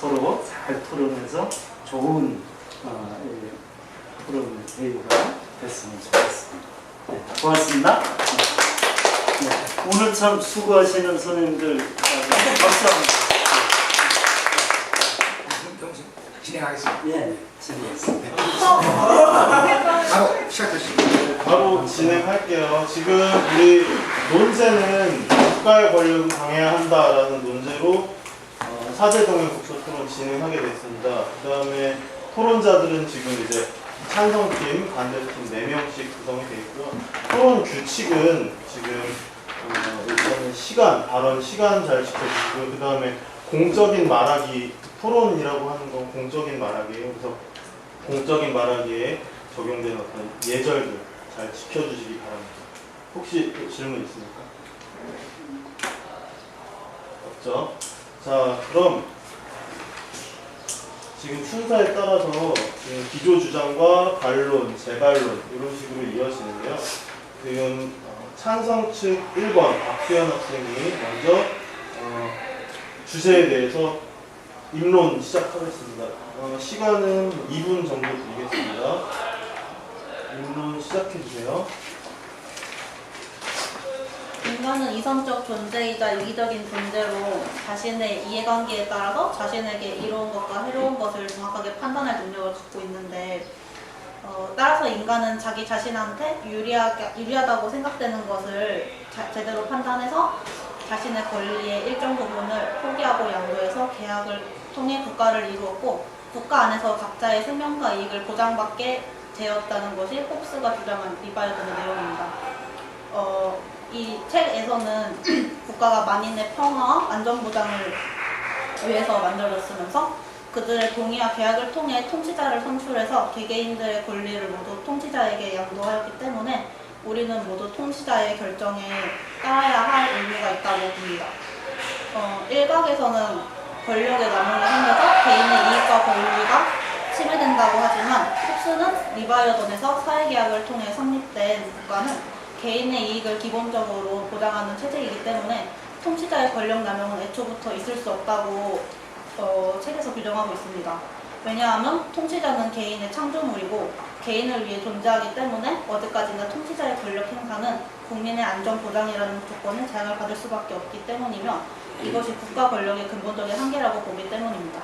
서로 잘 토론해서 좋은 토론 대회가 됐으면 좋겠습니다. 네, 고맙습니다. 네, 오늘 참 수고하시는 선생님들 박수 한번. 진행하겠습니다. 예, 진행했습니다. 바로 시작하시죠. 바로 진행할게요. 지금 우리 논제는 국가의 권력을 강해야 한다라는 논제로 사제동의 국소토론 진행하게 됐습니다. 그 다음에 토론자들은 지금 이제 찬성팀, 반대팀 4명씩 구성이 되어 있고요. 토론 규칙은 지금 일단은 발언 시간 잘 지켜주시고요. 그 다음에 공적인 말하기, 토론이라고 하는 건 공적인 말하기예요. 그래서 공적인 말하기에 적용되는 어떤 예절들 잘 지켜주시기 바랍니다. 혹시 질문 있습니까? 없죠? 자, 그럼 지금 순서에 따라서 지금 기조주장과 반론, 재반론 이런 식으로 이어지는데요. 지금 찬성 측 1번 박수현 학생이 먼저 주제에 대해서 입론 시작하겠습니다. 시간은 2분 정도 드리겠습니다. 입론 시작해주세요. 인간은 이성적 존재이자 이기적인 존재로 자신의 이해관계에 따라서 자신에게 이로운 것과 해로운 것을 정확하게 판단할 능력을 갖고 있는데 따라서 인간은 자기 자신한테 유리하다고 생각되는 것을 제대로 판단해서 자신의 권리의 일정 부분을 포기하고 양도해서 계약을 통해 국가를 이루었고 국가 안에서 각자의 생명과 이익을 보장받게 되었다는 것이 홉스가 주장한 리바이어던의 내용입니다. 이 책에서는 국가가 만인의 평화와 안전보장을 위해서 만들어졌으면서 그들의 동의와 계약을 통해 통치자를 선출해서 개개인들의 권리를 모두 통치자에게 양도하였기 때문에 우리는 모두 통치자의 결정에 따라야 할 의무가 있다고 봅니다. 일각에서는 권력의 남용이 생겨서 개인의 이익과 권리가 침해된다고 하지만 홉스는 리바이어던에서 사회계약을 통해 성립된 국가는 개인의 이익을 기본적으로 보장하는 체제이기 때문에 통치자의 권력 남용은 애초부터 있을 수 없다고 책에서 규정하고 있습니다. 왜냐하면 통치자는 개인의 창조물이고 개인을 위해 존재하기 때문에 어디까지나 통치자의 권력 행사는 국민의 안전 보장이라는 조건에 제한을 받을 수밖에 없기 때문이며 이것이 국가 권력의 근본적인 한계라고 보기 때문입니다.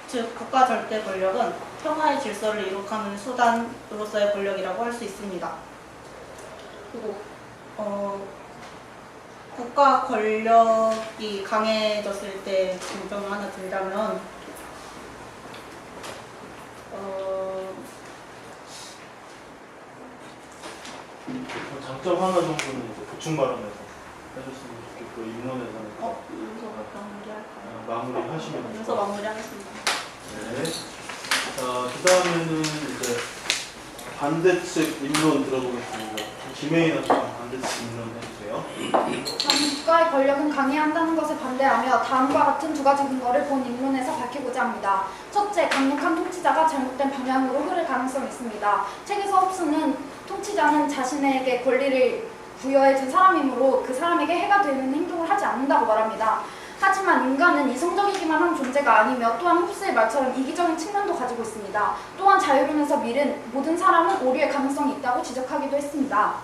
즉 국가 절대 권력은 평화의 질서를 이룩하는 수단으로서의 권력이라고 할 수 있습니다. 그리고 국가 권력이 강해졌을 때 장점을 하나 들자면 장점 하나 정도는 이제 보충 발언에서 해줬으면 좋겠고 입론에서는 여기서 마무리할까요? 마무리하시면 여기서 마무리하겠습니다. 네. 자, 그 다음에는 이제 반대측 입론 들어보겠습니다. 김혜인 학생 반대측 입론 해주세요. 저는 국가의 권력은 강해야 한다는 것에 반대하며 다음과 같은 두 가지 근거를 본 입론에서 밝히고자 합니다. 첫째, 강력한 통치자가 잘못된 방향으로 흐를 가능성이 있습니다. 책에서 홉스는 통치자는 자신에게 권리를 부여해준 사람이므로 그 사람에게 해가 되는 행동을 하지 않는다고 말합니다. 하지만 인간은 이성적이기만 한 존재가 아니며 또한 홉스의 말처럼 이기적인 측면도 가지고 있습니다. 또한 자유론에서 밀은 모든 사람은 오류의 가능성이 있다고 지적하기도 했습니다.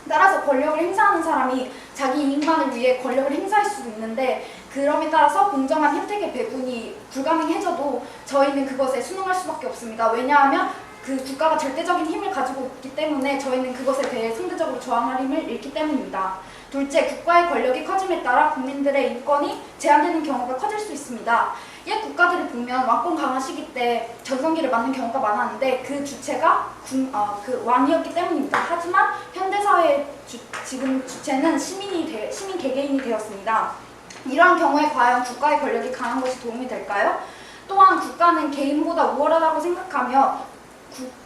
따라서 권력을 행사하는 사람이 자기 이익만을 위해 권력을 행사할 수도 있는데 그럼에 따라서 공정한 혜택의 배분이 불가능해져도 저희는 그것에 순응할 수밖에 없습니다. 왜냐하면 그 국가가 절대적인 힘을 가지고 있기 때문에 저희는 그것에 대해 상대적으로 저항할 힘을 잃기 때문입니다. 둘째, 국가의 권력이 커짐에 따라 국민들의 인권이 제한되는 경우가 커질 수 있습니다. 옛 국가들을 보면 왕권 강화 시기 때 전성기를 맞는 경우가 많았는데 그 주체가 그 왕이었기 때문입니다. 하지만 현대사회의 지금 주체는 시민 개개인이 되었습니다. 이러한 경우에 과연 국가의 권력이 강한 것이 도움이 될까요? 또한 국가는 개인보다 우월하다고 생각하며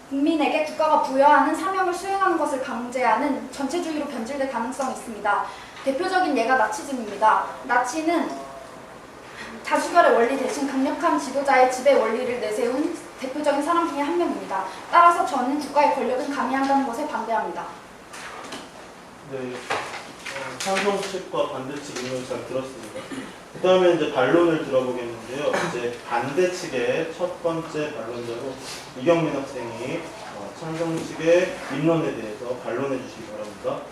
국민에게 국가가 부여하는 사명을 수행하는 것을 강제하는 전체주의로 변질될 가능성이 있습니다. 대표적인 예가 나치즘입니다. 나치는 다수결의 원리 대신 강력한 지도자의 지배 원리를 내세운 대표적인 사람 중에 한 명입니다. 따라서 저는 국가의 권력은 강해야 한다는 것에 반대합니다. 네, 찬성 측과 반대 측 의견을 잘 들었습니다. 그 다음에 이제 반론을 들어보겠는데 있는데요. 이제 반대 측의 첫 번째 반론자로 이경민 학생이 찬성 측의 입론에 대해서 반론해 주시기 바랍니다.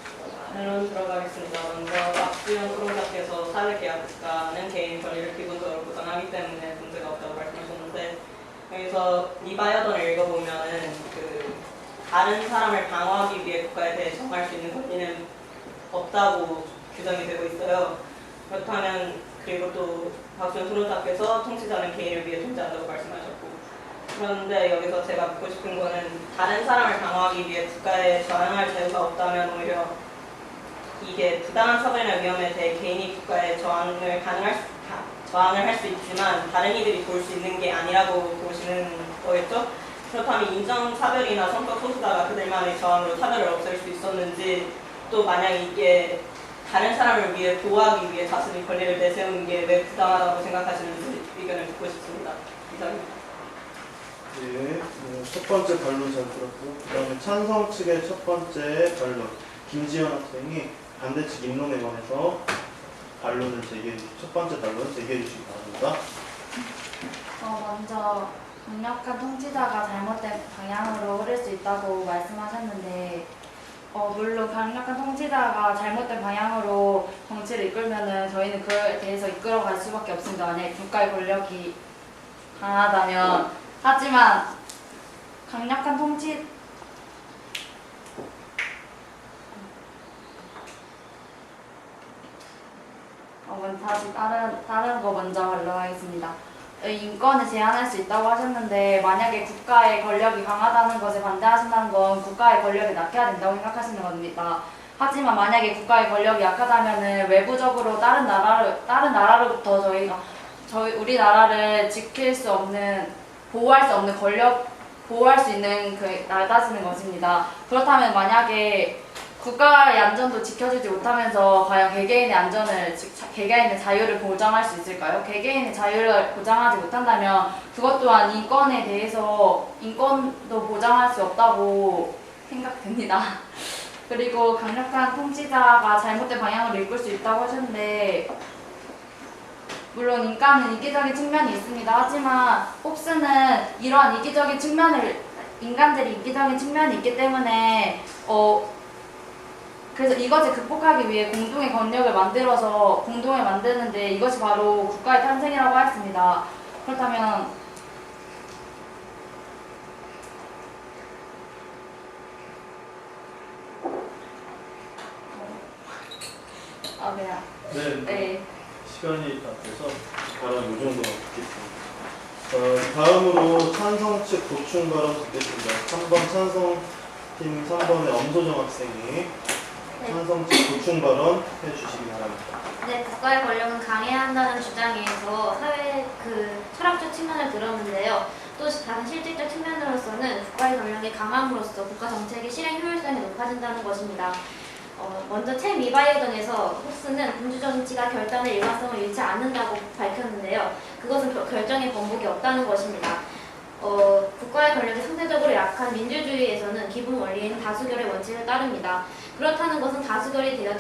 반론 들어가겠습니다. 먼저 박수현 프로자께서 사회계약가는 개인 권리를 기본적으로 보장하기 때문에 문제가 없다고 말씀하셨는데, 여기서 리바이어던을 읽어보면은 다른 사람을 방어하기 위해 국가에 대해 정할 수 있는 권리는 없다고 규정이 되고 있어요. 그렇다면, 그리고 또 박수현 프로자께서 통치자는 개인을 위해 존재한다고 말씀하셨고, 그런데 여기서 제가 묻고 싶은 거는 다른 사람을 방어하기 위해 국가에 저항할 자유가 없다면 오히려 이게 부당한 처벌이나 위험에 대해 개인이 국가에 저항을 할 수 있지만 다른 이들이 도울 수 있는 게 아니라고 보시는 거겠죠? 그렇다면 인종차별이나 성적 소수자가 그들만의 저항으로 차별을 없앨 수 있었는지, 또 만약 이게 다른 사람을 위해 보호하기 위해 자신의 권리를 내세우는 게 왜 부당하다고 생각하시는지 의견을 듣고 싶습니다. 이상입니다. 네, 첫 번째 반론 잘 들었고, 그 다음에 찬성 측의 첫 번째 반론, 김지현 학생이 반대 측 입론에 관해서 첫 번째 반론 제기해 주시기 바랍니다. 먼저 강력한 통치자가 잘못된 방향으로 흐를 수 있다고 말씀하셨는데, 물론 강력한 통치자가 잘못된 방향으로 정치를 이끌면은 저희는 그에 대해서 이끌어갈 수밖에 없습니다. 만약에 국가의 권력이 강하다면. 하지만 강력한 통치 다시 다른 거 먼저 반론하겠습니다. 인권을 제한할 수 있다고 하셨는데, 만약에 국가의 권력이 강하다는 것에 반대하신다는 건 국가의 권력이 약해야 된다고 생각하시는 겁니다. 하지만 만약에 국가의 권력이 약하다면은 외부적으로 다른 나라로부터 우리나라를 지킬 수 없는, 보호할 수 있는 나다시는 것입니다. 그렇다면 만약에 국가의 안전도 지켜주지 못하면서 과연 개개인의 자유를 보장할 수 있을까요? 개개인의 자유를 보장하지 못한다면 그것 또한 인권도 보장할 수 없다고 생각됩니다. 그리고 강력한 통치자가 잘못된 방향으로 이끌 수 있다고 하셨는데, 물론 인간은 이기적인 측면이 있습니다. 하지만 홉스는 이러한 인간들이 이기적인 측면이 있기 때문에 그래서 이것을 극복하기 위해 공동의 권력을 만드는데 이것이 바로 국가의 탄생이라고 하였습니다. 그렇다면 네. 시간이 다 돼서 발언 이 정도 듣겠습니다. 다음으로 찬성 측 보충 발언 듣겠습니다. 3번 찬성팀 3번의 엄소정 학생이 찬성 측 보충 발언 해주시기 바랍니다. 네, 국가의 권력은 강해야 한다는 주장에서 사회 철학적 측면을 들었는데요. 또 다른 실질적 측면으로서는 국가의 권력이 강함으로써 국가 정책의 실행 효율성이 높아진다는 것입니다. 먼저 책 리바이어던에서 홉스는 군주 정치가 결단의 일관성을 잃지 않는다고 밝혔는데요. 그것은 결정의 번복이 없다는 것입니다. 국가의 권력이 상대적으로 약한 민주주의에서는 기본 원리인 다수결의 원칙을 따릅니다. 그렇다는 것은 다수결이 되어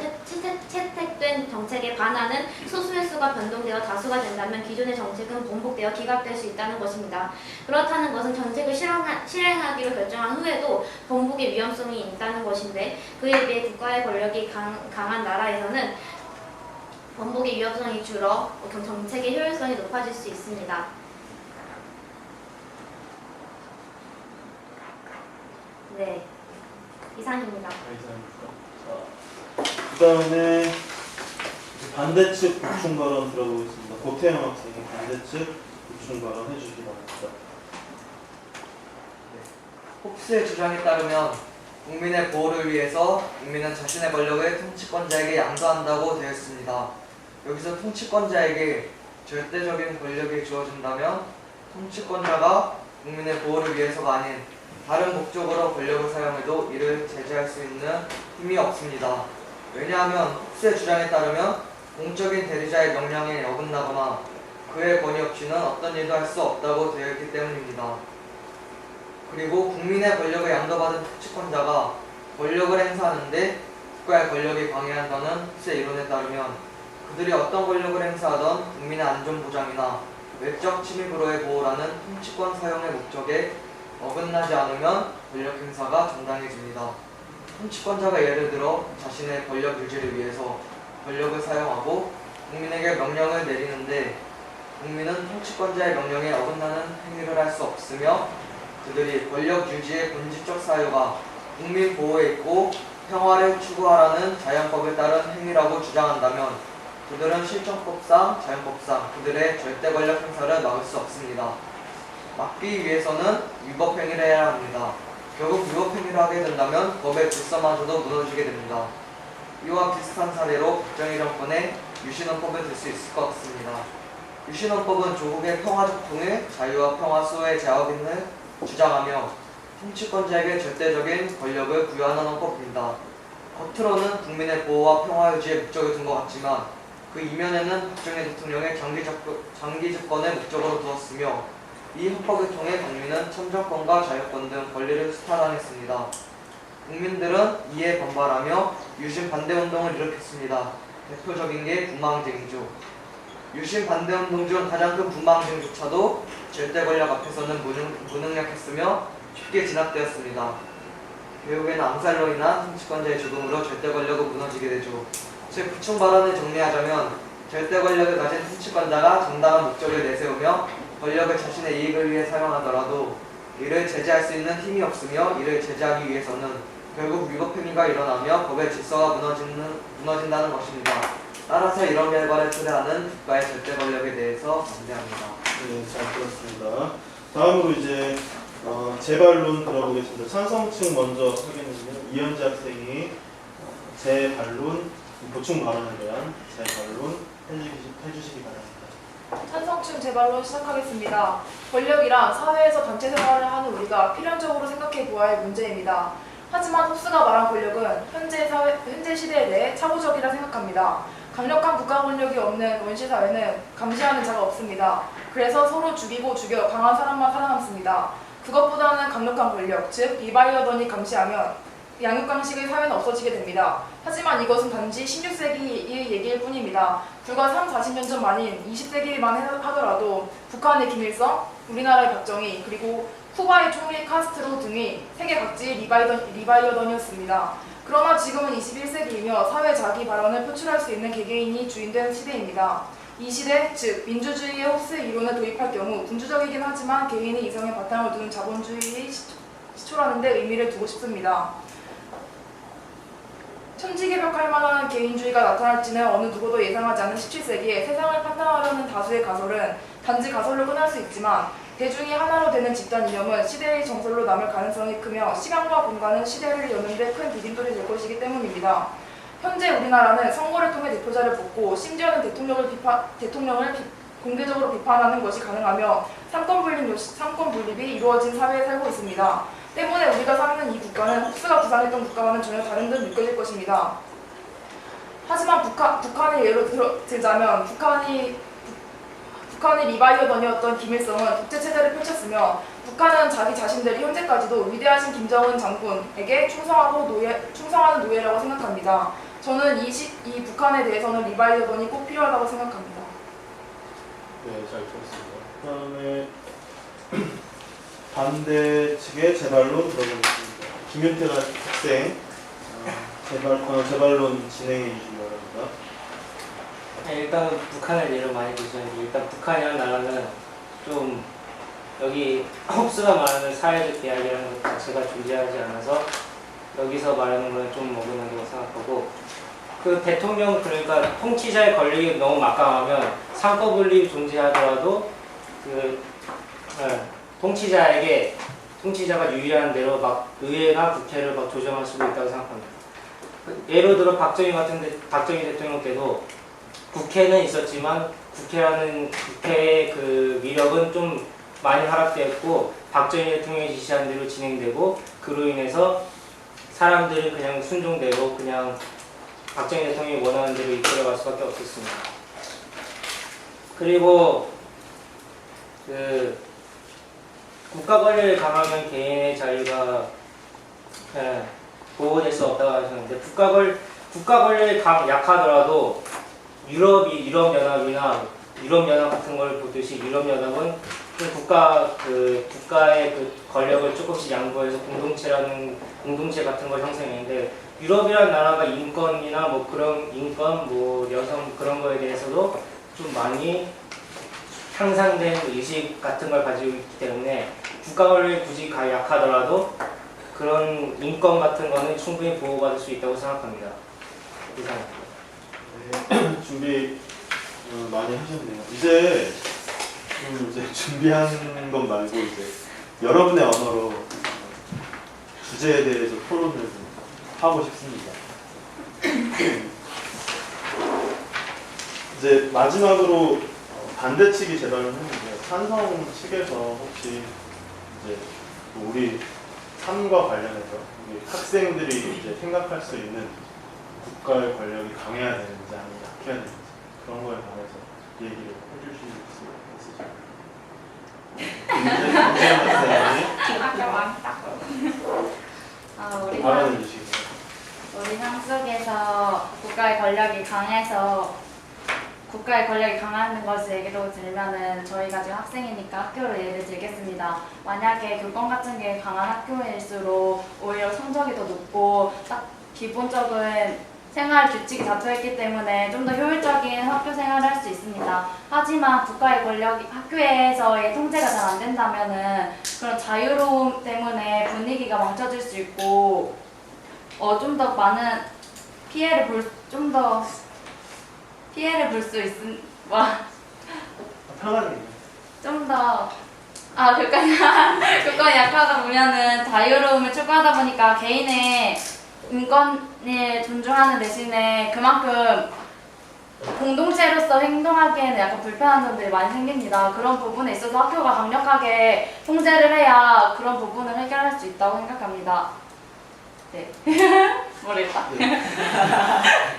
채택된 정책에 반하는 소수의 수가 변동되어 다수가 된다면 기존의 정책은 번복되어 기각될 수 있다는 것입니다. 그렇다는 것은 정책을 실행하기로 결정한 후에도 번복의 위험성이 있다는 것인데, 그에 비해 국가의 권력이 강한 나라에서는 번복의 위험성이 줄어 정책의 효율성이 높아질 수 있습니다. 네, 이상입니다. 그 다음에 반대측 보충 발언 들어보겠습니다. 고태영 학생이 반대측 보충 발언 해주시기 바랍니다. 홉스의 주장에 따르면 국민의 보호를 위해서 국민은 자신의 권력을 통치권자에게 양도한다고 되어 있습니다. 여기서 통치권자에게 절대적인 권력이 주어진다면 통치권자가 국민의 보호를 위해서가 아닌 다른 목적으로 권력을 사용해도 이를 제재할 수 있는 힘이 없습니다. 왜냐하면 홉스의 주장에 따르면 공적인 대리자의 명령에 어긋나거나 그의 권위 없이는 어떤 일도 할 수 없다고 되어 있기 때문입니다. 그리고 국민의 권력을 양도받은 통치권자가 권력을 행사하는데 국가의 권력이 방해한다는 홉스의 이론에 따르면 그들이 어떤 권력을 행사하던 국민의 안전보장이나 외적 침입으로의 보호라는 통치권 사용의 목적에 어긋나지 않으면 권력 행사가 정당해집니다. 통치권자가 예를 들어 자신의 권력 유지를 위해서 권력을 사용하고 국민에게 명령을 내리는데 국민은 통치권자의 명령에 어긋나는 행위를 할 수 없으며 그들이 권력 유지의 본질적 사유가 국민 보호에 있고 평화를 추구하라는 자연법에 따른 행위라고 주장한다면 그들은 실정법상, 자연법상 그들의 절대 권력 행사를 막을 수 없습니다. 막기 위해서는 위법 행위를 해야 합니다. 결국 위법 행위를 하게 된다면 법의 질서마저도 무너지게 됩니다. 이와 비슷한 사례로 박정희 정권의 유신헌법을 들 수 있을 것 같습니다. 유신헌법은 조국의 평화적 통일, 자유와 평화 수호의 제약인을 주장하며 통치권자에게 절대적인 권력을 부여하는 헌법입니다. 겉으로는 국민의 보호와 평화 유지에 목적을 둔 것 같지만 그 이면에는 박정희 대통령의 장기 집권을 목적으로 두었으며 이 헌법을 통해 국민은 참정권과 자유권 등 권리를 수탈당했습니다. 국민들은 이에 반발하며 유신 반대운동을 일으켰습니다. 대표적인 게 분망쟁이죠. 유신 반대운동 중 가장 큰 분망쟁조차도 절대 권력 앞에서는 무능력했으며 쉽게 진압되었습니다. 결국에는 암살로 인한 통치권자의 죽음으로 절대 권력은 무너지게 되죠. 제 부충 발언을 정리하자면 절대 권력을 가진 통치권자가 정당한 목적을 내세우며 권력을 자신의 이익을 위해 사용하더라도 이를 제재할 수 있는 힘이 없으며 이를 제재하기 위해서는 결국 위법행위가 일어나며 법의 질서가 무너진다는 것입니다. 따라서 이런 결과를 초래하는 국가의 절대 권력에 대해서 반대합니다. 네, 잘 들었습니다. 다음으로 이제 재반론 들어보겠습니다. 찬성층 먼저 하겠는데요. 이현지 학생이 재반론, 보충 발언에 대한 재반론 해주시기 바랍니다. 찬성층 재발론 시작하겠습니다. 권력이란 사회에서 단체 생활을 하는 우리가 필연적으로 생각해 보아야 할 문제입니다. 하지만 홉스가 말한 권력은 현재 시대에 대해 차고적이라 생각합니다. 강력한 국가 권력이 없는 원시 사회는 감시하는 자가 없습니다. 그래서 서로 죽이고 죽여 강한 사람만 살아남습니다. 그것보다는 강력한 권력, 즉 리바이어던이 감시하면 양육강식의 사회는 없어지게 됩니다. 하지만 이것은 단지 16세기의 얘기일 뿐입니다. 불과 30-40년 전 만인 20세기만 하더라도 북한의 김일성, 우리나라의 박정희, 그리고 쿠바의 총리 카스트로 등이 세계 각지의 리바이어던이었습니다. 그러나 지금은 21세기이며 사회 자기 발언을 표출할 수 있는 개개인이 주인된 시대입니다. 이 시대, 즉 민주주의의 홉스의 이론을 도입할 경우 군주적이긴 하지만 개인의 이성에 바탕을 두는 자본주의의 시초라는 데 의미를 두고 싶습니다. 천지개벽할 만한 개인주의가 나타날지는 어느 누구도 예상하지 않은 17세기에 세상을 판단하려는 다수의 가설은 단지 가설로 끝날 수 있지만 대중이 하나로 되는 집단 이념은 시대의 정설로 남을 가능성이 크며 시간과 공간은 시대를 여는 데 큰 디딤돌이 될 것이기 때문입니다. 현재 우리나라는 선거를 통해 대표자를 뽑고 심지어는 대통령을 공개적으로 비판하는 것이 가능하며 삼권 분립이 이루어진 사회에 살고 있습니다. 때문에 우리가 사는 이 국가는 홉스가 구상했던 국가와는 전혀 다른 듯 느껴질 것입니다. 하지만 북한을 예로 들자면 북한이 리바이어던이었던 김일성은 독재체제를 펼쳤으며 북한은 자기 자신들이 현재까지도 위대하신 김정은 장군에게 충성하는 노예라고 생각합니다. 저는 이 북한에 대해서는 리바이어던이 꼭 필요하다고 생각합니다. 네, 잘 들었습니다. 그다음에 반대 측의 재반론 들어보겠습니다. 김윤태 학생 재반론 진행해 주시기 바랍니다. 일단 북한을 예로 많이 보시는데 일단 북한이라는 나라는 좀 여기 홉스가 말하는 사회적 계약이라는 것 자체가 존재하지 않아서 여기서 말하는 건 좀 어긋난다고 생각하고 그 대통령 그러니까 통치자의 권력이 너무 막강하면 상권분립이 존재하더라도 통치자가 유리한 대로 막 의회나 국회를 막 조정할 수도 있다고 생각합니다. 예를 들어 박정희 대통령 때도 국회는 있었지만 국회의 그 위력은 좀 많이 하락되었고 박정희 대통령이 지시한 대로 진행되고 그로 인해서 사람들은 그냥 순종되고 그냥 박정희 대통령이 원하는 대로 이끌어갈 수밖에 없었습니다. 그리고 그 국가 권력을 강하면 개인의 자유가 보호될 수 없다고 하셨는데 국가 권력이 약하더라도 유럽연합이나 유럽연합 같은 걸 보듯이 유럽연합은 국가의 그 권력을 조금씩 양보해서 공동체 같은 걸 형성했는데 유럽이라는 나라가 인권이나 뭐 그런 인권, 뭐 여성 그런 거에 대해서도 좀 많이 향상된 의식 같은 걸 가지고 있기 때문에 국가 권력이 굳이 약하더라도 그런 인권 같은 거는 충분히 보호받을 수 있다고 생각합니다. 이상입니다. 네, 준비 많이 하셨네요. 이제 준비한 것 말고 이제 여러분의 언어로 주제에 대해서 토론을 좀 하고 싶습니다. 이제 마지막으로 반대측이 제발을 했는데 찬성 측에서 혹시 이제 우리 삶과 관련해서 우리 학생들이 이제 생각할 수 있는 국가의 권력이 강해야 되는지 아니면 약해야 되는지 그런 거에 관해서 얘기를 해주실 수 있으세요? 발언해 주시고요. 우리 상속에서 국가의 권력이 강하는 것을 예로 들면은 저희가 지금 학생이니까 학교를 예를 들겠습니다. 만약에 교권 같은 게 강한 학교일수록 오히려 성적이 더 높고 딱 기본적인 생활 규칙이 잡혀있기 때문에 좀 더 효율적인 학교 생활을 할 수 있습니다. 하지만 국가의 권력이 학교에서의 통제가 잘 안 된다면은 그런 자유로움 때문에 분위기가 망쳐질 수 있고 좀 더 많은 피해를 볼 수 편하게. 좀 더 교권이 약하다 보면은 자유로움을 추구하다 보니까 개인의 인권을 존중하는 대신에 그만큼 공동체로서 행동하기에는 약간 불편한 점들이 많이 생깁니다. 그런 부분에 있어서 학교가 강력하게 통제를 해야 그런 부분을 해결할 수 있다고 생각합니다. 네. 모르겠다. 네.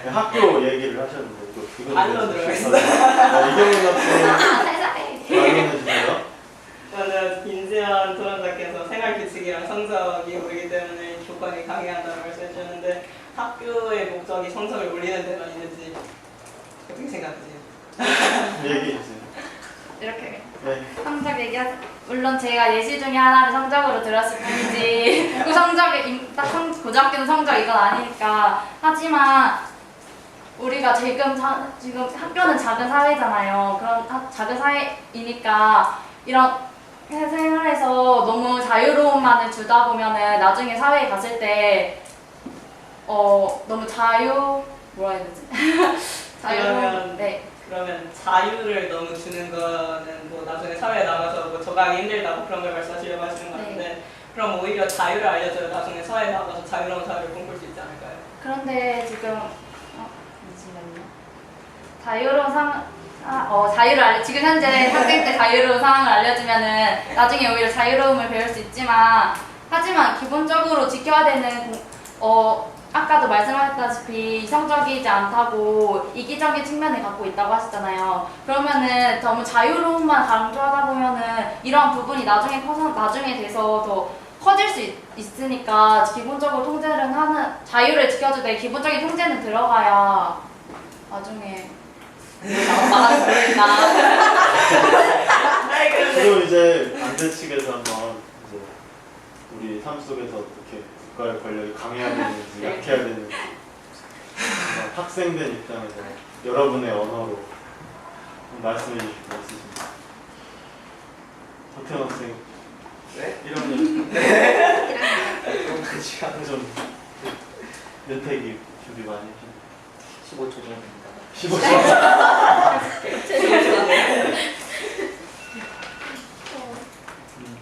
학교 얘기를 하셨는데 또 그건 반론 들어가겠습니다. 이경민 학생 반론해 주세요. 저는 인세한 토론자께서 생활규칙이랑 성적이 오르기 때문에 교권이 강해한다는 말씀해 주셨는데 학교의 목적이 성적을 올리는 데만 있는지 어떻게 생각하세요? 얘기해 주세요. 이렇게 네. 성적 얘기하자. 물론 제가 예시 중에 하나를 성적으로 들었을 뿐이지 그 성적이 고등학교는 성적 이건 아니니까. 하지만 우리가 지금 학교는 작은 사회잖아요. 그런 작은 사회이니까 이런 생활에서 너무 자유로움만을 주다 보면은 나중에 사회에 갔을 때 너무 뭐라 해야 되지? 그러면 자유를 너무 주는 거는 뭐 나중에 사회에 나가서 뭐 적응하기 힘들다고 그런 걸 말씀하시려고 하시는 것 같은데 네. 그럼 오히려 자유를 알려줘야 나중에 사회에 나가서 자유로운 사회를 꿈꿀 수 있지 않을까요? 그런데 지금 잠시만요. 지금 현재 학생 때 자유로운 상황을 알려주면은 나중에 오히려 자유로움을 배울 수 있지만 하지만 기본적으로 지켜야 되는 아까도 말씀하셨다시피 이성적이지 않다고 이기적인 측면을 갖고 있다고 하셨잖아요. 그러면은 너무 자유로움만 강조하다 보면은 이러한 부분이 나중에 돼서 더 커질 수 있으니까 기본적으로 자유를 지켜주되 기본적인 통제는 들어가야 나중에 그리고 이제 반대 측에서 한번 이제 우리 삶 속에서 어떻게 국가의 권력이 강해야 되는지 약해야 되는지 학생된 입장에서 여러분의 언어로 말씀해 주실 수 있으십니까? 박태원 학생. 네? 1학년. 네. 좀 면태기 준비 많이 해주세요. 15초 정도 됩니다. 15초.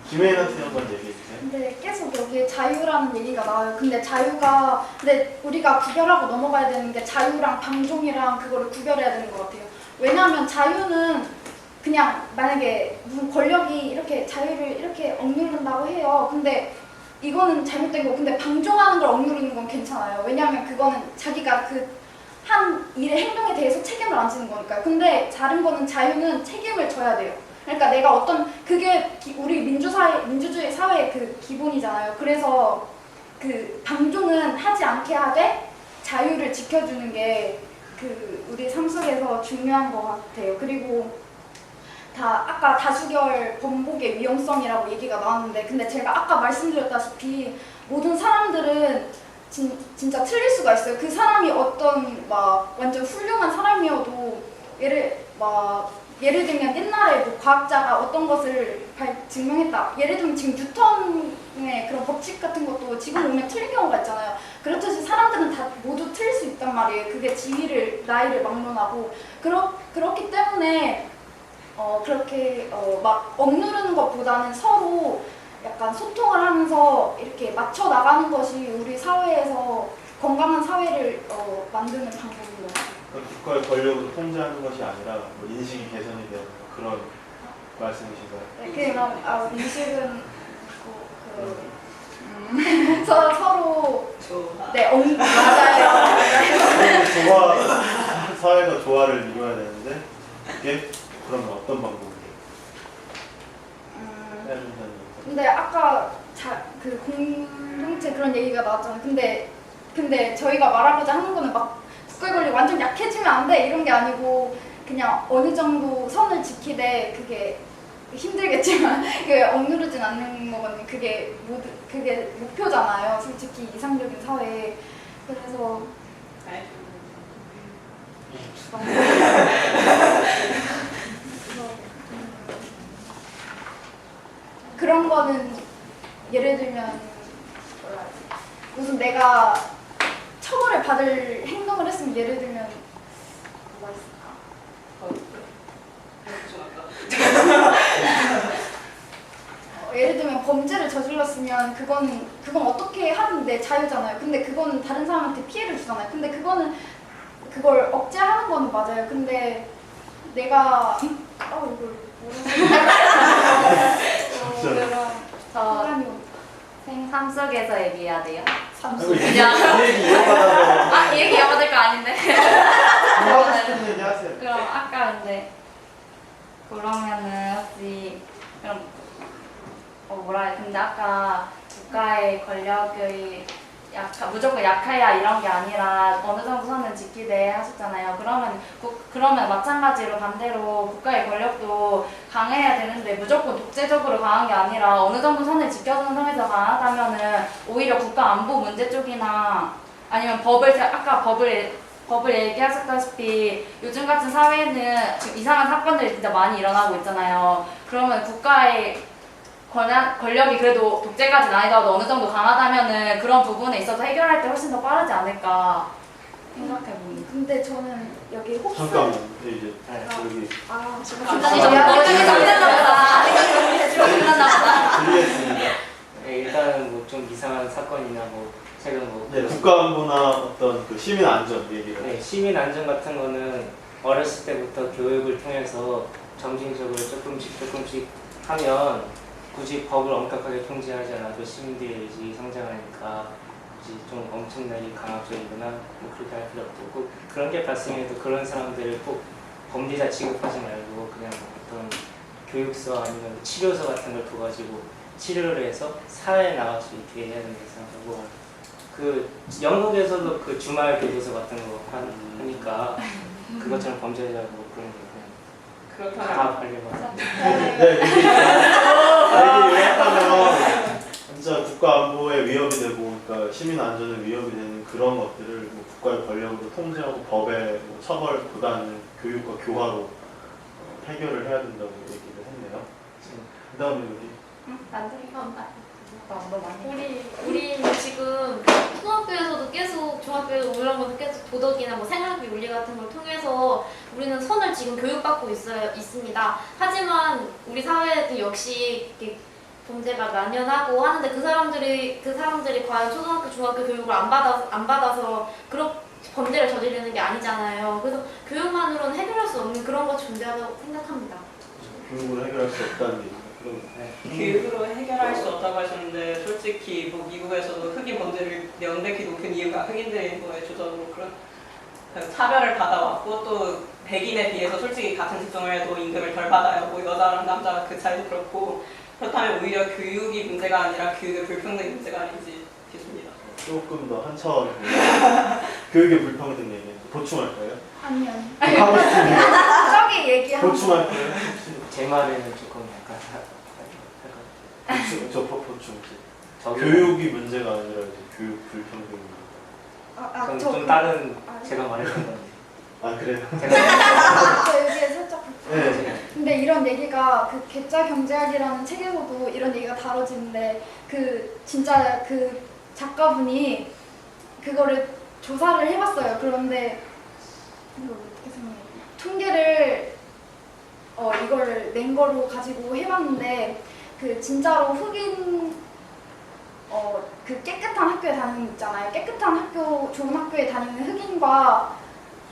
김혜인 학생 한번 얘기해 주세요. 근데 계속 여기에 자유라는 얘기가 나와요. 근데 우리가 구별하고 넘어가야 되는 게 자유랑 방종이랑 그거를 구별해야 되는 것 같아요. 왜냐하면 자유는 그냥 만약에 무슨 권력이 이렇게 자유를 이렇게 억누른다고 해요. 근데 이거는 잘못된 거고, 근데 방종하는 걸 억누르는 건 괜찮아요. 왜냐하면 그거는 자기가 한 일의 행동에 대해서 책임을 안 지는 거니까요. 근데 다른 거는 자유는 책임을 져야 돼요. 그러니까 내가 그게 우리 민주주의 사회의 그 기본이잖아요. 그래서 그 방종은 하지 않게 하되 자유를 지켜주는 게 우리 삶 속에서 중요한 것 같아요. 그리고 아까 다수결 번복의 위험성이라고 얘기가 나왔는데, 근데 제가 아까 말씀드렸다시피 모든 사람들은 진짜 틀릴 수가 있어요. 그 사람이 어떤 막 완전 훌륭한 사람이어도 예를 들면 옛날에 뭐 과학자가 어떤 것을 증명했다. 예를 들면 지금 뉴턴의 그런 법칙 같은 것도 지금 보면 틀린 경우가 있잖아요. 그렇듯이 사람들은 다 모두 틀릴 수 있단 말이에요. 그게 나이를 막론하고 그렇기 때문에 그렇게 막 억누르는 것보다는 서로 약간 소통을 하면서 이렇게 맞춰 나가는 것이 우리 사회에서 건강한 사회를 만드는 방법인 것 같아요. 국가의 권력으로 통제하는 것이 아니라 뭐 인식이 개선이 되는 그런 말씀이신가요? 네, 그냥 인식은 서로 네, 맞아요. 사회가 조화를 이루어야 되는데 그게 그러면 어떤 방법이에요? 근데 아까 그 공동체 그런 얘기가 나왔잖아요. 근데 저희가 말하고자 하는 거는 막 국가의 권력이 완전 약해지면 안 돼 이런 게 아니고 그냥 어느 정도 선을 지키되 그게 힘들겠지만 그게 억누르진 않는 거거든요. 그게 목표잖아요. 솔직히 이상적인 사회에. 그래서 그런 거는 예를 들면 무슨 내가 처벌을 받을 행동을 했으면 예를 들면 뭐가 있을까? 예를 들면 범죄를 저질렀으면 그건 어떻게 하든 내 자유잖아요. 근데 그건 다른 사람한테 피해를 주잖아요. 근데 그걸 억제하는 건 맞아요. 근데 내가 이걸 삶 속에서 얘기해야 돼요? 삶 속에서. 이 얘기 이어받을 거 아닌데. 하고 싶은 얘기 하세요. 그럼 아까 근데 그러면은 혹시 그럼 근데 아까 국가의 권력의 무조건 약해야 이런 게 아니라 어느 정도 선은 지키되 하셨잖아요. 그러면 마찬가지로 반대로 국가의 권력도 강해야 되는데 무조건 독재적으로 강한 게 아니라 어느 정도 선을 지켜주는 선에서 강하다면은 오히려 국가 안보 문제 쪽이나 아니면 아까 법을 얘기하셨다시피 요즘 같은 사회에는 지금 이상한 사건들이 진짜 많이 일어나고 있잖아요. 그러면 국가의 권력이 그래도 독재까지는 아니더라도 어느 정도 강하다면은 그런 부분에 있어서 해결할 때 훨씬 더 빠르지 않을까 생각해봅니다. 근데 저는 여기 혹시 잠깐만 이제 여기 들리겠습니다. 일단은 뭐 좀 이상한 사건이나 뭐 최근 뭐 국가안보나 어떤 그 시민 안전 얘기를. 네, 시민 안전 같은 거는 어렸을 때부터 교육을 통해서 점진적으로 조금씩 하면 굳이 법을 엄격하게 통제하지 않아도 시민들의 의지 성장하니까 굳이 좀 엄청나게 강압적이거나 뭐 그렇게 할 필요 없고 꼭 그런 게 발생해도 그런 사람들을 꼭 범죄자 취급하지 말고 그냥 어떤 교육서 아니면 치료서 같은 걸 둬가지고 치료를 해서 사회에 나갈 수 있게 해야 된다고 생각하고 그 영국에서도 그 주말 교도소 같은 거 하니까 그것처럼 범죄자고 그런 거 그렇다면 다 관리가 네, 이게 요약하면 진짜 국가 안보에 위협이 되고, 그러니까 시민 안전에 위협이 되는 그런 것들을 뭐 국가의 권력으로 통제하고 법의 뭐 처벌보다는 교육과 교화로 해결을 해야 된다고 얘기를 했네요. 그다음에 여기. 우리 지금 초등학교에서도 계속 중학교에서 올라가면서 계속 도덕이나 뭐 생활비 윤리 같은 걸 통해서 우리는 선을 지금 교육받고 있습니다. 하지만 우리 사회도 역시 이렇게 범죄가 만연하고 하는데 그 사람들이 과연 초등학교, 중학교 교육을 안 받아서 그런 범죄를 저지르는 게 아니잖아요. 그래서 교육만으로는 해결할 수 없는 그런 것이 존재하다고 생각합니다. 교육으로 해결할 수 없다는 얘기죠. 교육으로 해결할 수 없다고 하셨는데 솔직히 뭐 미국에서도 흑인 범죄를 명백히 높은 이유가 흑인들의 거에 조적으로 그런 차별을 받아왔고 또 백인에 비해서 솔직히 같은 직종을 해도 임금을 덜 받아요. 뭐 여자랑 남자 그 차이도 그렇고 그렇다면 오히려 교육이 문제가 아니라 교육의 불평등이 문제가 아닌지 싶습니다. 조금 더 한 차원 교육의 불평등 얘기 보충할까요? 아니요. 하고 싶은 얘기 저기 얘기하는 보충할까요? 제 말에는 조금 약간 보충. 저기 교육이 문제가 아니라 이제 교육 불평등입니다. 그럼 좀 다른 제가 말했던 건데. 아 그래요? 저 여기에 살짝. 네. 근데 이런 얘기가 그 계좌 경제학이라는 책에서도 이런 얘기가 다뤄지는데 그 진짜 그 작가분이 그거를 조사를 해봤어요. 그런데 이걸 어떻게 설명해야 돼? 통계를 이걸 낸 거로 가지고 해봤는데 그 진짜로 흑인 그 깨끗한 학교에 다니는 있잖아요. 깨끗한 학교, 좋은 학교에 다니는 흑인과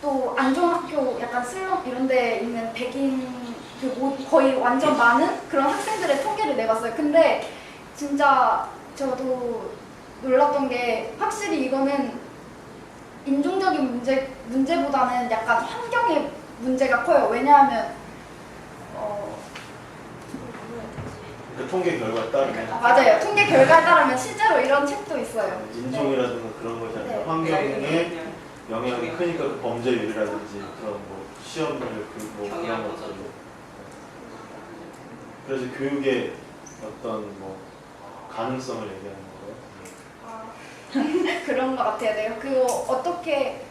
또 안 좋은 학교, 약간 슬럼 이런 데 있는 백인 거의 완전 많은 그런 학생들의 통계를 내봤어요. 근데 진짜 저도 놀랐던 게 확실히 이거는 인종적인 문제보다는 약간 환경의 문제가 커요. 왜냐하면 그 통계 결과에 따르면 맞아요. 통계 결과에 따르면 실제로 이런 책도 있어요. 인종이라든가 그런 것이 아니라 네. 환경에 영향이 크니까 그 범죄율이라든지 그런 뭐 시험률 뭐 그런 것들. 그래서 교육의 어떤 뭐 가능성을 얘기하는 거예요. 그런 것 같아요. 네. 그거 어떻게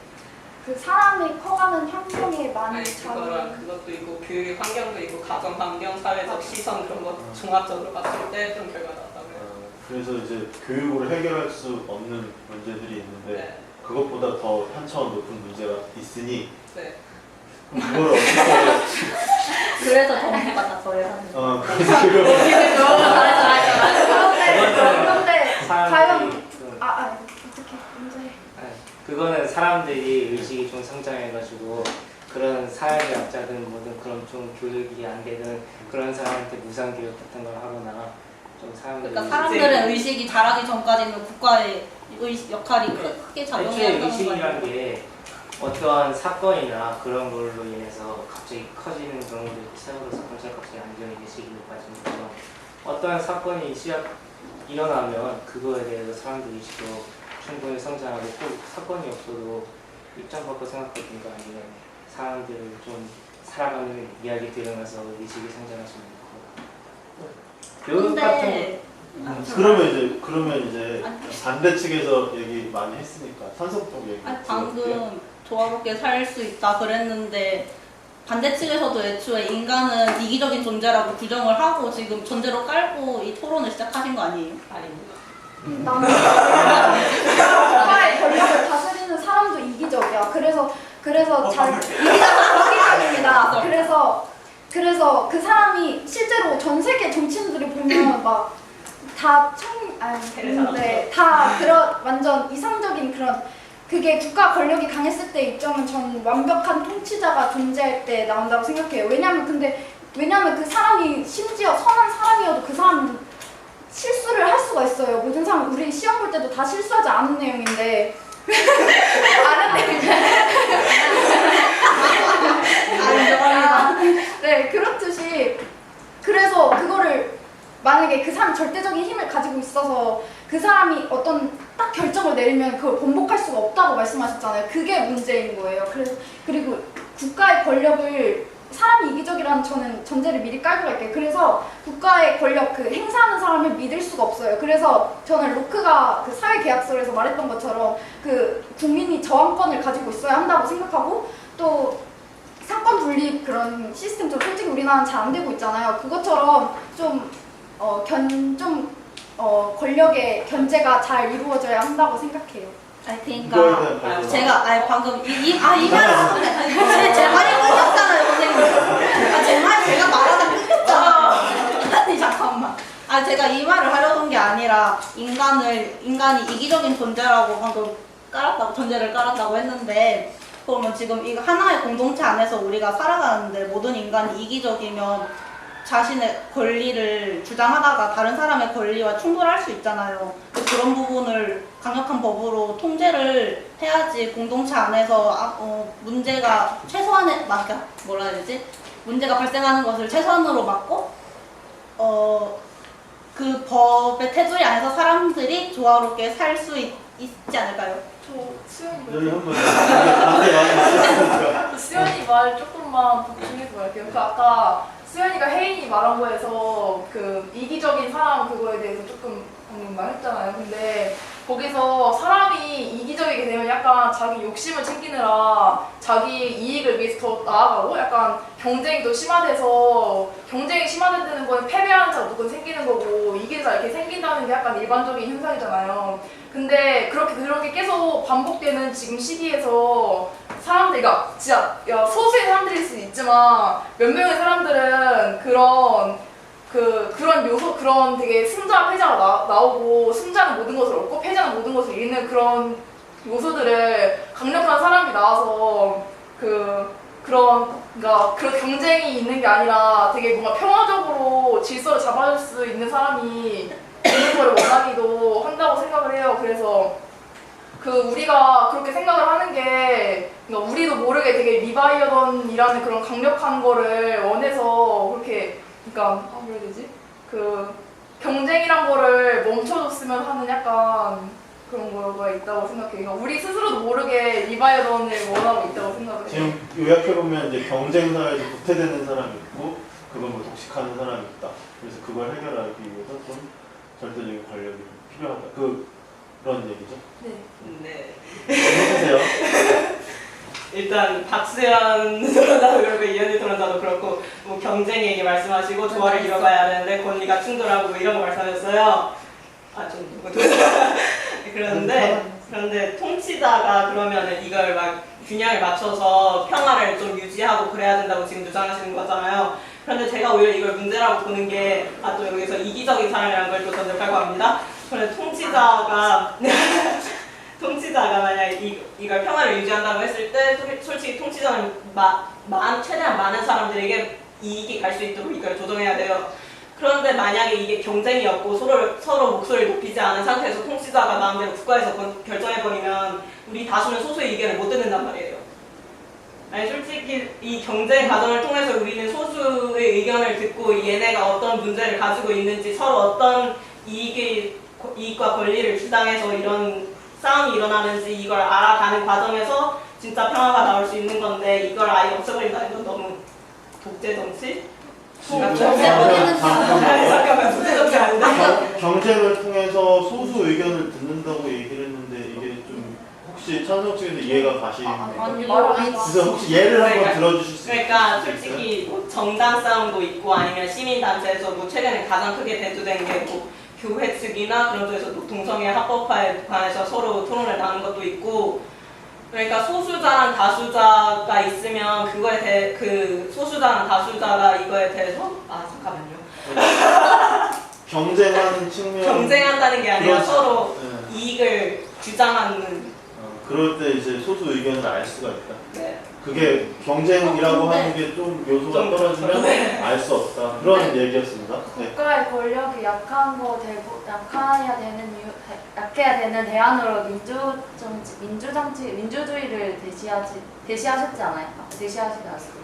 그 사람이 커가는 환경에 많이 아니 작용을 그것도 있고 교육의 환경도 있고 가정 환경, 사회적 시선 그런 거 종합적으로 봤을 때 좀 결과가 나왔다고요. 그래서 이제 교육으로 해결할 수 없는 문제들이 있는데 네. 그것보다 더 한 차원 높은 문제가 있으니 네. 그걸 어떻게 그래서 정부가 다 저예산을. 그런데 과연 사람들이 어떻게 문제? 그거는 사람들이 의식이 좀 성장해가지고 그런 사회학자든 뭐든 그런 좀 교육이 안 되는 그런 사람한테 무상 교육 같은 걸 하거나 좀 사람들이 그러니까 사람들의 의식이 자라기 전까지는 국가의 역할이 크게 애초에 작용해야 의식이란 게 어떠한 사건이나 그런 걸로 인해서 갑자기 커지는 경우도 세월호 사건처럼 갑자기 안전의 의식이 높아지는 것처럼 어떠한 사건이 일어나면 그거에 대해서 사람들 의식도 충분히 성장하고 꼭 사건이 없어도 입장 바꿔 생각하든가 아니면 사람들을 좀 살아가는 이야기 들으면서 의식이 성장할 수 있는 거. 교육 같은 그러면 이제 반대 측에서 얘기 많이 했으니까 산소통 얘기. 방금 조화롭게 살 수 있다 그랬는데 반대 측에서도 애초에 인간은 이기적인 존재라고 규정을 하고 지금 전제로 깔고 이 토론을 시작하신 거 아니에요? 아닙니다. 나는 국가의 권력을 다스리는 사람도 이기적이야. 그래서 이기적입니다. 그래서 그 사람이 실제로 전 세계 정치인들이 보면 막 다 그런 완전 이상적인 그런 그게 국가 권력이 강했을 때 입장은 전 완벽한 통치자가 존재할 때 나온다고 생각해요. 왜냐면 그 사람이 심지어 선한 사람이어도 그 사람은 실수를 할 수가 있어요. 모든 사람 우리 시험 볼 때도 다 실수하지 않은 내용인데 아는 내용인데 네 그렇듯이 그래서 그거를 만약에 그 사람이 절대적인 힘을 가지고 있어서 그 사람이 어떤 딱 결정을 내리면 그걸 번복할 수가 없다고 말씀하셨잖아요. 그게 문제인 거예요. 그리고 국가의 권력을 사람이 이기적이라는 저는 전제를 미리 깔고 갈게요. 그래서 국가의 권력 그 행사하는 사람을 믿을 수가 없어요. 그래서 저는 로크가 그 사회계약서에서 말했던 것처럼 그 국민이 저항권을 가지고 있어야 한다고 생각하고 또 사건 분립 그런 시스템 솔직히 우리나라는 잘 안 되고 있잖아요. 그것처럼 권력의 견제가 잘 이루어져야 한다고 생각해요. 그러니까 제가 방금 이 말을 하는데 제 말이 끊겼잖아요, 선생님. 제 말 제가 말하다 끊겼잖아요. 아니 잠깐만. 제가 이 말을 하려던 게 아니라 인간이 이기적인 존재라고 방금 전제를 깔았다고 했는데 그러면 지금 이거 하나의 공동체 안에서 우리가 살아가는데 모든 인간이 이기적이면 자신의 권리를 주장하다가 다른 사람의 권리와 충돌할 수 있잖아요. 그런 부분을 강력한 법으로 통제를 해야지 공동체 안에서 문제가 최소한에 뭐라 해야 되지? 문제가 발생하는 것을 최소한으로 막고 그 법의 테두리 안에서 사람들이 조화롭게 살 수 있지 않을까요? 여기 한번 반대 많이 하셨으니까. 수연이 말 조금만 보충해서 갈게요. 그 아까 수연이가 혜인이 말한 거에서 그 이기적인 사람 그거에 대해서 조금 방금 말했잖아요. 근데 거기서 사람이 이기적이게 되면 약간 자기 욕심을 챙기느라 자기 이익을 위해서 더 나아가고 약간 경쟁이 더 심화돼서 경쟁이 심화되는 거는 패배하는 자가 무조건 생기는 거고 이기는 자 이렇게 생긴다는 게 약간 일반적인 현상이잖아요. 근데 그렇게 계속 반복되는 지금 시기에서 사람들이 그러니까 진짜 소수의 사람들일 수는 있지만 몇 명의 사람들은 그런 요소, 그런 되게 승자와 패자가 나오고 승자는 모든 것을 얻고 패자는 모든 것을 잃는 그런 요소들을 강력한 사람이 나와서 그러니까 그런 경쟁이 있는 게 아니라 되게 뭔가 평화적으로 질서를 잡아줄 수 있는 사람이 되는 걸 원하기도 한다고 생각을 해요. 그래서 우리가 그렇게 생각을 하는 게 그러니까 우리도 모르게 되게 리바이어던이라는 그런 강력한 거를 원해서 그렇게 그러니까 뭐라 해야 되지? 경쟁이란 거를 멈춰줬으면 하는 약간 그런 거가 있다고 생각해요. 그러니까 우리 스스로도 모르게 리바이어던을 원하고 있다고 생각을 해요. 지금 요약해보면 이제 경쟁 사회에서 도태되는 사람이 있고 그걸 뭐 독식하는 사람이 있다. 그래서 그걸 해결하기 위해서 좀 절대적인 권력이 필요하다. 그런 얘기죠. 네. 해주세요. 일단 박수현 토론자도 그렇고 이현희 토론자도 그렇고 뭐 경쟁 얘기 말씀하시고 조화를 이뤄가야 하는데 권리가 충돌하고 뭐 이런 거 말씀하셨어요. 그런데 통치자가 그러면은 이걸 막 균형을 맞춰서 평화를 좀 유지하고 그래야 된다고 지금 주장하시는 거잖아요. 그런데 제가 오히려 이걸 문제라고 보는 게 또 여기서 이기적인 사람이라는 걸 또 전적하고 합니다. 그런데 통치자가 만약에 이걸 평화를 유지한다고 했을 때 솔직히 통치자는 최대한 많은 사람들에게 이익이 갈 수 있도록 이걸 조정해야 돼요. 그런데 만약에 이게 경쟁이 없고 서로 목소리를 높이지 않은 상태에서 통치자가 마음대로 국가에서 결정해버리면 우리 다수는 소수의 의견을 못 듣는단 말이에요. 아니 솔직히 이 경쟁 과정을 통해서 우리는 소수의 의견을 듣고 얘네가 어떤 문제를 가지고 있는지 서로 어떤 이익과 권리를 주장해서 이런 싸움이 일어나는지 이걸 알아가는 과정에서 진짜 평화가 나올 수 있는 건데 이걸 아예 없애버린다는 건 너무 독재 정치? 잠깐만 독재 정치 아닌데? 경쟁을 통해서 소수 의견을 듣는다고 얘기를 했는데 이게 좀 혹시 찬성 측에서 이해가 가시는가요? 그래서 혹시 예를 한번 들어주실 수 있어요? 그러니까 솔직히 뭐 정당 싸움도 있고 아니면 시민단체에서 뭐 최근에 가장 크게 대두된 게 뭐 교회 측이나 그런 쪽에서 동성애 합법화에 관해서 서로 토론을 나눈 것도 있고 그러니까 소수자랑 다수자가 있으면 그거에 대해 소수자랑 다수자가 이거에 대해서 잠깐만요. 경쟁하는 측면 경쟁한다는 게 아니라 그렇죠. 서로 네. 이익을 주장하는 그럴 때 이제 소수 의견을 알 수가 있다. 네. 그게 경쟁이라고 하는 게 좀 요소가 떨어지면 알 수 없다. 그런 얘기였습니다. 네. 국가의 권력이 약해야 되는 대안으로 민주주의를 대시하셨지 않아요? 대시하시지 않았어요?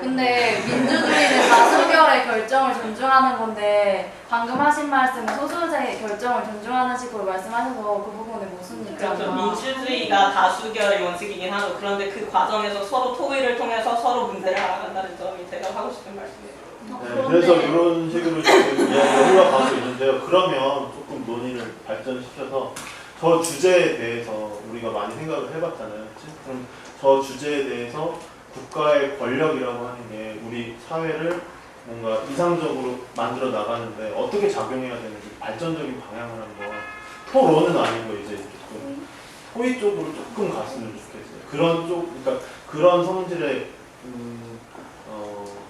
근데 민주주의는 다수결의 결정을 존중하는 건데 방금 하신 말씀은 소수자의 결정을 존중하는 식으로 말씀하셔서 그 부분에 무슨 얘기가 그렇죠. 민주주의가 다수결의 원칙이긴 하고 그런데 그 과정에서 서로 토의를 통해서 서로 문제를 알아간다는 점이 제가 하고 싶은 말씀이에요. 네, 그래서 이런 식으로 지금 이야기가 흘러가고 있는데요. 그러면 조금 논의를 발전시켜서 저 주제에 대해서 우리가 많이 생각을 해봤잖아요. 그치? 그럼 저 주제에 대해서 국가의 권력이라고 하는 게 우리 사회를 뭔가 이상적으로 만들어 나가는데 어떻게 작용해야 되는지 발전적인 방향을 한번 토론은 아니고 이제 조금 토의 쪽으로 조금 갔으면 좋겠어요. 그러니까 그런 성질의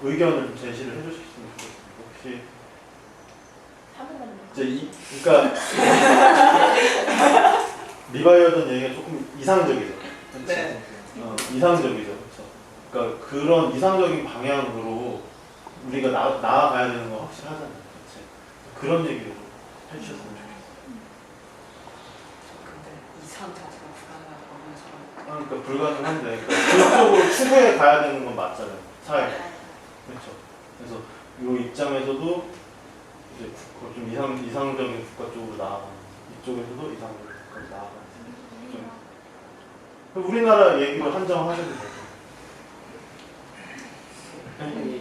의견을 좀 제시를 해주셨으면 좋겠습니다. 혹시 그러니까 리바이어던 얘기가 조금 이상적이죠. 네. 이상적이죠. 그렇죠. 그러니까 그런 이상적인 방향으로 우리가 나아가야 되는 건 확실하잖아요. 그치? 그런 얘기를 좀 해주셨으면 좋겠어요. 근데 이상 자체가 불가능하다고 하는 사람. 그러니까 불가능한데 그쪽으로 추구해 가야 되는 건 맞잖아요. 사회. 그렇죠. 그래서 이 입장에서도 이제 좀 이상적인 국가 쪽으로 나아가는, 이쪽에서도 이상적인 국가로 나아가는. 우리나라 얘기로 한정하셔도 돼요.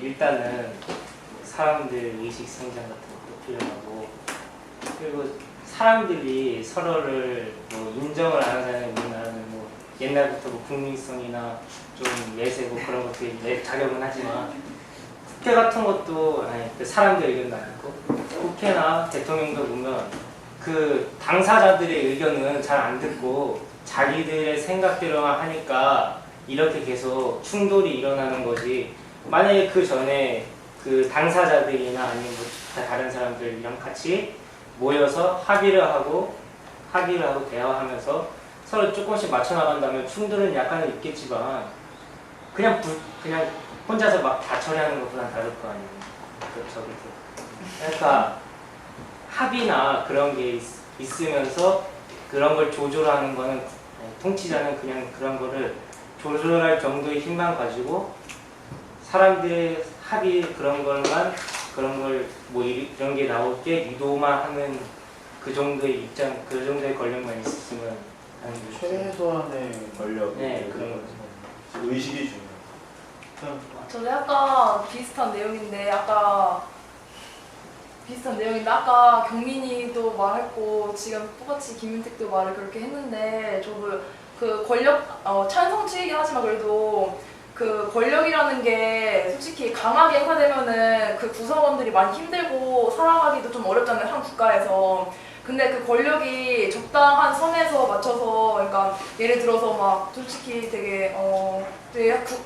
일단은 사람들 의식 성장 같은 것도 필요하고, 그리고 사람들이 서로를 뭐 인정을 안 하자는 우리나라는 뭐 옛날부터 뭐 국민성이나 좀 예세 뭐 그런 것들이 작용은 하지만, 국회 같은 것도 그 사람들 의견도 아니고, 국회나 대통령도 보면 그 당사자들의 의견은 잘 안 듣고 자기들의 생각대로만 하니까 이렇게 계속 충돌이 일어나는 거지. 만약에 그 전에 그 당사자들이나 아니면 뭐 다른 사람들이랑 같이 모여서 합의를 하고 대화하면서 서로 조금씩 맞춰 나간다면 충돌은 약간은 있겠지만, 그냥 혼자서 막 다 처리하는 것보다는 다를 거 아니에요. 그러니까 합의나 그런 게 있으면서 그런 걸 조절하는 거는, 통치자는 그냥 그런 거를 조절할 정도의 힘만 가지고 사람들의 합의 그런 걸 뭐 이런 게 나올게 유도만 하는 그 정도의 입장, 그 정도의 권력만 있었으면 하는 거죠. 최소한의 권력, 네, 그런 거죠. 의식이 중요해요. 저도 약간 비슷한 내용인데 아까 경민이도 말했고 지금 똑같이 김윤택도 말을 그렇게 했는데, 저도 그 권력 찬성치이긴 하지만 그래도 그 권력이라는 게 솔직히 강하게 행사되면은 그 구성원들이 많이 힘들고 살아가기도 좀 어렵잖아요, 한 국가에서. 근데 그 권력이 적당한 선에서 맞춰서, 그러니까 예를 들어서 막 솔직히 되게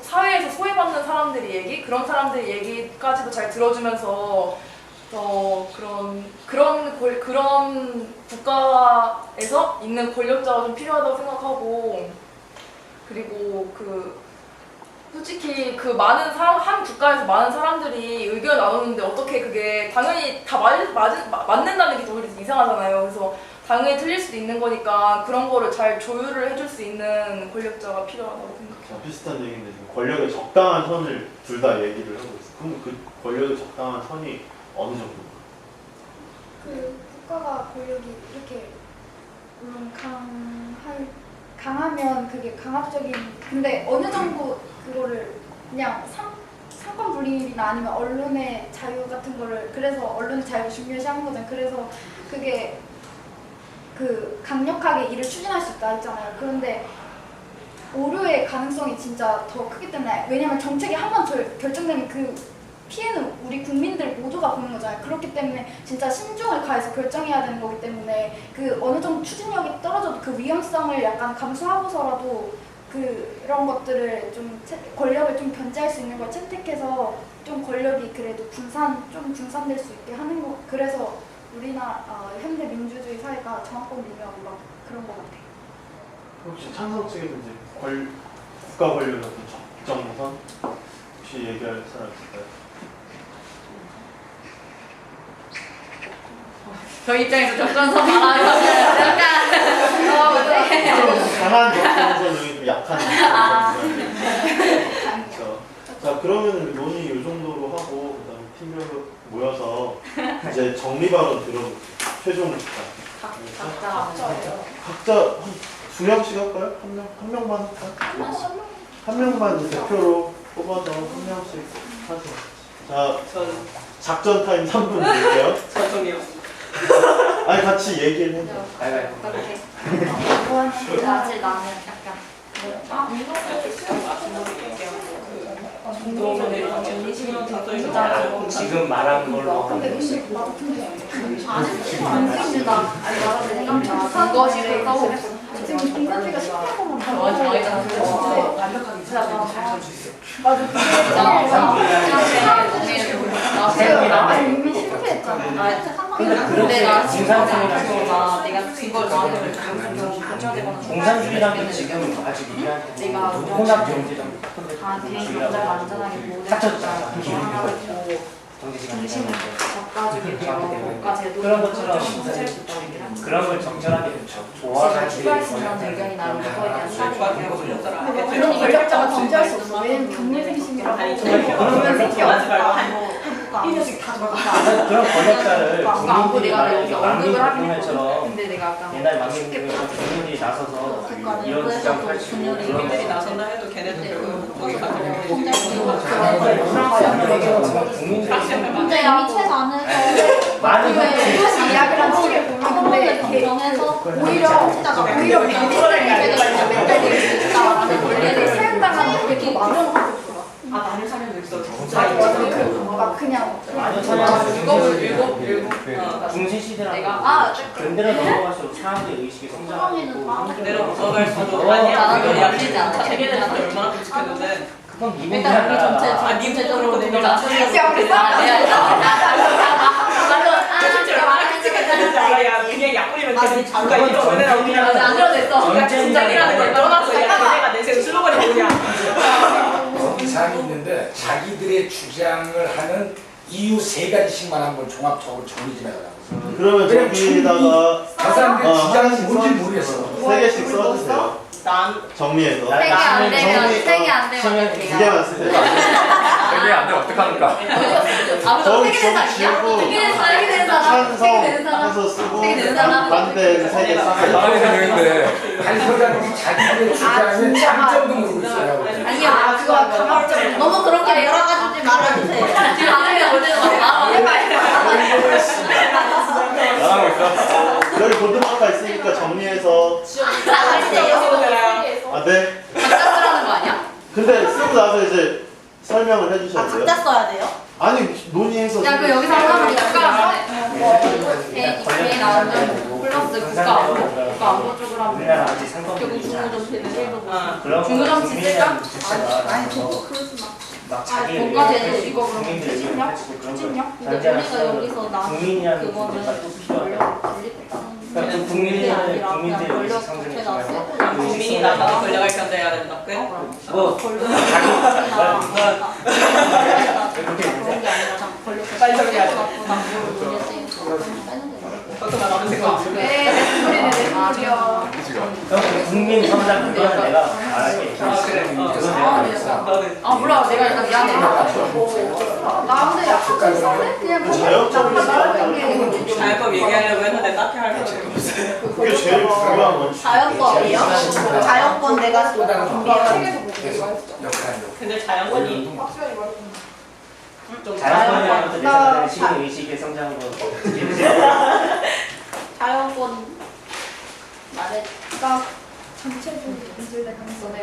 사회에서 소외받는 사람들이 얘기, 그런 사람들의 얘기까지도 잘 들어주면서 그런 국가에서 있는 권력자가 좀 필요하다고 생각하고, 그리고 솔직히 한 국가에서 많은 사람들이 의견을 나누는데 어떻게 그게 당연히 다 맞는다는 게 오히려 이상하잖아요. 그래서 당연히 틀릴 수도 있는 거니까 그런 거를 잘 조율을 해줄 수 있는 권력자가 필요하다고 생각해요. 비슷한 얘기인데 지금 권력의 적당한 선을 둘 다 얘기를 하고 있어요. 그럼 그 권력의 적당한 선이 어느 정도인가요? 그 국가가 권력이 이렇게 물론 강하면 그게 강압적인, 근데 어느 정도 그거를 그냥 상권 분립이나 아니면 언론의 자유 같은 거를, 그래서 언론의 자유를 중요시하는 거잖아요. 그래서 그게 그 강력하게 일을 추진할 수 있다 했잖아요. 그런데 오류의 가능성이 진짜 더 크기 때문에, 왜냐면 정책이 한 번 결정되면 그 피해는 우리 국민들 모두가 보는 거잖아요. 그렇기 때문에 진짜 신중을 가해서 결정해야 되는 거기 때문에, 그 어느 정도 추진력이 떨어져도 그 위험성을 약간 감수하고서라도 그런 것들을 좀 권력을 좀 견제할 수 있는 걸 채택해서 좀 권력이 그래도 분산될 수 있게 하는 거. 그래서 우리나라 현대 민주주의 사회가 정확권 유리하고 막 그런 거 같아요. 혹시 찬성 측에서 이제 국가 권력의 적정선 혹시 얘기할 사람 있을까요? 저 입장에서 적정선 말하면 약간 강한 적정선, 좀 약한 적정선. 자, 그러면 논의 이 정도로 하고 그다음에 팀별로 모여서 이제 정리 발언 들어볼게요. 최종 각자 두 명씩 할까요? 한 명만 할까요? 한 명만 이제 대표로 뽑아서 한 명씩 하세요. 자, 작전 타임 3분 드릴게요. 서정이요. 아니 같이 얘기를 해줘. 사실 나는 약간 지금 말한 걸로 지금 공감대가 10%만 아니 이미 실패했잖아. 근데 나 진상주의랑 내가 그걸 나한테 공산주의라는 게 지금 아직 내가 혼합 경제적 개인 경제를 안전하게 보호해주고 중심을 바꿔주기로 국가 제도 그런 것처럼 그런 걸 적절하게 조화가 추가할 수 있는 의견이 나는 그거에 대한 그런 권력자가 존재할 수 없어. 왜냐면 경례 생심이라고. 그러면 생겨. 이 녀석이 다 돌아가. 그런 권력자를 아까 안고 국민들이 내가 만약에 여기서 망민 언급을 하긴 대통령처럼 했거든. 근데 내가 아까 옛날 망민 대통령처럼 국민들이 나서서 이런 주장 펼치고 그런 국민들이 거 나선다 해도 걔네들 결국은 거기 가서 근데 이미 최단에서 많은 이것이 이야기를 한 책을 보면 근데 정해서 오히려 권리를 사용당하는 게 더 많은 아 마늘 사냥도 있어. 막 그냥 많은 중세 시대라고 근대로 넘어갈수록 사람들의 의식이 성장하고 그대로 넘어갈수록 아니야 이거 약해지지 않다. 세계대전도 얼마나 끔찍했는데. 그건 미국이 일단 우리 전체 아 미국적으로 내가 야 그냥 약 뿌리면 되지. 누가 이러면 내가 그냥 안 들어도 진짜 일하는 걸 떠나서 내가 내세 슬로건이 뭐냐. 이상이 있는데 자기들의 주장을 하는 이유 3가지씩만 한번 종합적으로 정리 좀 해달라고. 그러면 저기다가 그 사람들의 주장은 뭔지 모르겠어. 3개씩 써주세요. 난 정리해서. 3개 안 되면 3개 안 되면 2 개만 쓰세요. 되게 안 되면 어떡합니까? 저기 지우고 찬성 해서 쓰고 반대는 3개 많이 써요. 되는데 발표자들이 자기들의 주장의 장점도 모르고 있어요. 아니요 그거 강압적 너무 그렇게 몰아가지지 말아주세요. 지금 방금이나 볼때도 막 나가고 있어? 여기 보드마크가 있으니까 정리해서. 아, 네. 각자 쓰라는 거 아니야? 근데 쓰고 나서 이제 설명을 해주셔야 돼요. 각자 써야 돼요? 아니, 논의해서. 야 그 여기서 하나만 국가 개 나오면 플러스 국가 안보 쪽으로 하면 우리나라 아직 상관없는 중고정치 쓸까? 아니 저도 그러지 마. 막 자기 뭔가제도 이거 그럼 국민들 의견을 펼치고 그런 거 근데 우리가 여기서 나온 국민이라는 그거는 존재가 또 필요하다. 그러니까 그 국민들의 의식 상승을 통해서 국민이 나가서 권력을 견제해야 된다. 끝. 뭐 그런 게 아니라 그냥 권력 빨리 정리하자. 빼는 게 그것만 남은 생각. 국민 성장 그거는 내가 말할게. 너는 아 몰라 내가 약간 미안해 나 근데 약속을 써네? 그냥 자연적으로 자연법 얘기하려고 했는데 딱히 할 말이 없어요. 그게 제일 중요한 원칙. 자연법이요? 자연법 내가 준비해요. 근데 자연권이 좀 자연권이라는 것도 내 생각에는 시민 의식의 성장으로 자연권 말해. 나 전체적으로 문제될 가능성이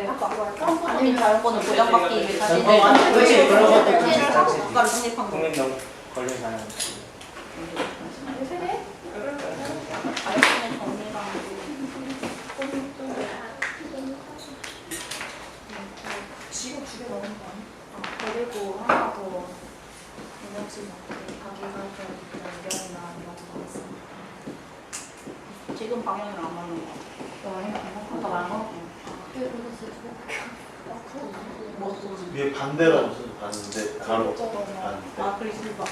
아니면 자연권을 보장받기 위해 자신의 그렇지 그런 것도 국가를 국가를 성립한 거. 국민명 권리 사는 자연권의 정리랑 지금 2개 넘은 거 아니야? 그리고 하나 더 에너지 자기발전 연결이나 이런 거 있습니다. 지금 방향이랑 안 맞는 거. 더 많아? 위에 반대라고 봤는데, 가로. 반대. 아 그리스바.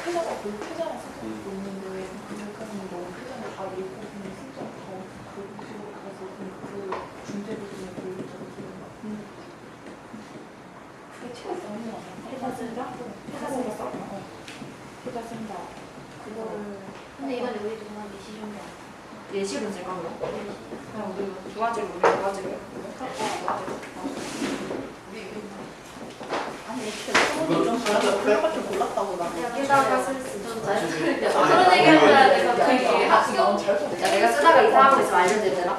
회사가 불쾌자라서 놓는데 그러니까는 너무 회사를 다 읽고 그냥 진짜 그 식으로 가서 그 중대 부분에 돌리자고 그게 최고 없는 거 아니야? 회사 쓴다? 회사 쓴다? 회사 쓴다. 그거를 근데 이건 우리 누구나 미시중이 예시로 쓸까 그럼? 그냥 우리 두 가지로 우리 두 가지로 아니 이렇게 좀 골랐을 줄 몰랐다고 나는. 여기다가 쓸 수 있는 그런 얘기 해줘야 돼서 그게 야 내가 쓰다가 이상하고 있으면 알려줄 되나?